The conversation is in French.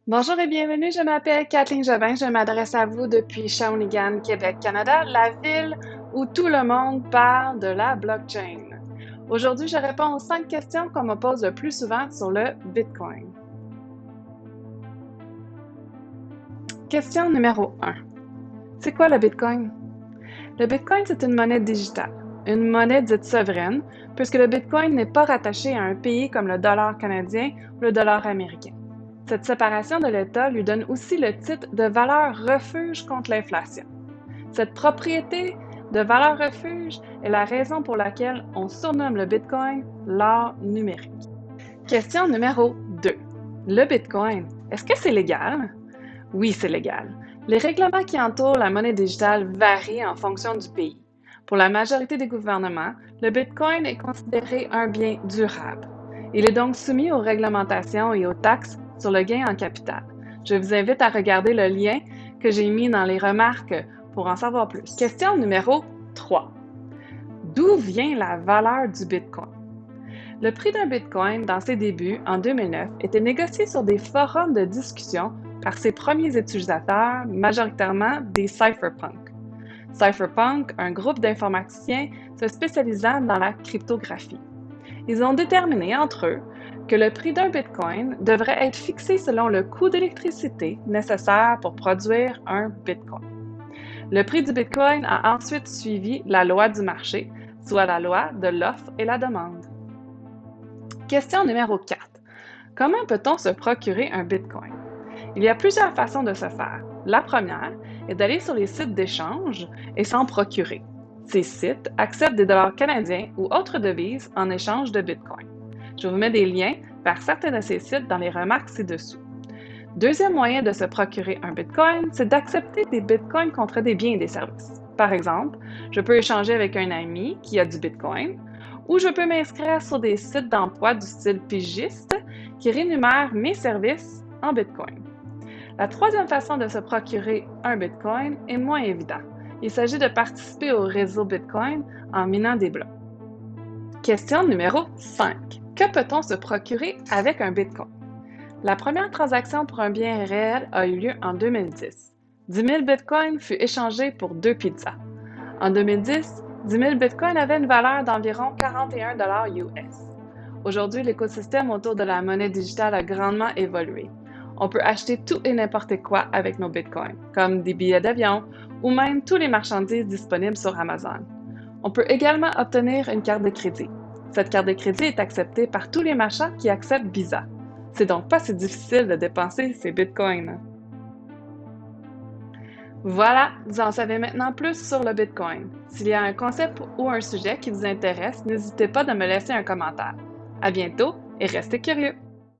Bonjour et bienvenue, je m'appelle Kathleen Jobin, je m'adresse à vous depuis Shawinigan, Québec, Canada, la ville où tout le monde parle de la blockchain. Aujourd'hui, je réponds aux 5 questions qu'on me pose le plus souvent sur le Bitcoin. Question numéro 1. C'est quoi le Bitcoin? Le Bitcoin, c'est une monnaie digitale, une monnaie dite souveraine, puisque le Bitcoin n'est pas rattaché à un pays comme le dollar canadien ou le dollar américain. Cette séparation de l'État lui donne aussi le titre de valeur refuge contre l'inflation. Cette propriété de valeur refuge est la raison pour laquelle on surnomme le Bitcoin l'or numérique. Question numéro 2. Le Bitcoin, est-ce que c'est légal? Oui, c'est légal. Les règlements qui entourent la monnaie digitale varient en fonction du pays. Pour la majorité des gouvernements, le Bitcoin est considéré un bien durable. Il est donc soumis aux réglementations et aux taxes sur le gain en capital. Je vous invite à regarder le lien que j'ai mis dans les remarques pour en savoir plus. Question numéro 3. D'où vient la valeur du Bitcoin? Le prix d'un Bitcoin, dans ses débuts, en 2009, était négocié sur des forums de discussion par ses premiers utilisateurs, majoritairement des cypherpunks. Cypherpunk, un groupe d'informaticiens se spécialisant dans la cryptographie. Ils ont déterminé entre eux que le prix d'un Bitcoin devrait être fixé selon le coût d'électricité nécessaire pour produire un Bitcoin. Le prix du Bitcoin a ensuite suivi la loi du marché, soit la loi de l'offre et la demande. Question numéro 4. Comment peut-on se procurer un Bitcoin? Il y a plusieurs façons de se faire. La première est d'aller sur les sites d'échange et s'en procurer. Ces sites acceptent des dollars canadiens ou autres devises en échange de Bitcoin. Je vous mets des liens vers certains de ces sites dans les remarques ci-dessous. Deuxième moyen de se procurer un Bitcoin, c'est d'accepter des Bitcoins contre des biens et des services. Par exemple, je peux échanger avec un ami qui a du Bitcoin ou je peux m'inscrire sur des sites d'emploi du style pigiste qui rémunèrent mes services en Bitcoin. La troisième façon de se procurer un Bitcoin est moins évidente. Il s'agit de participer au réseau Bitcoin en minant des blocs. Question numéro 5. Que peut-on se procurer avec un Bitcoin? La première transaction pour un bien réel a eu lieu en 2010. 10 000 Bitcoins fut échangé pour 2 pizzas. En 2010, 10 000 Bitcoins avaient une valeur d'environ 41 US. Aujourd'hui, l'écosystème autour de la monnaie digitale a grandement évolué. On peut acheter tout et n'importe quoi avec nos Bitcoins, comme des billets d'avion ou même tous les marchandises disponibles sur Amazon. On peut également obtenir une carte de crédit. Cette carte de crédit est acceptée par tous les marchands qui acceptent Visa. C'est donc pas si difficile de dépenser ces Bitcoins. Voilà, vous en savez maintenant plus sur le Bitcoin. S'il y a un concept ou un sujet qui vous intéresse, n'hésitez pas de me laisser un commentaire. À bientôt et restez curieux!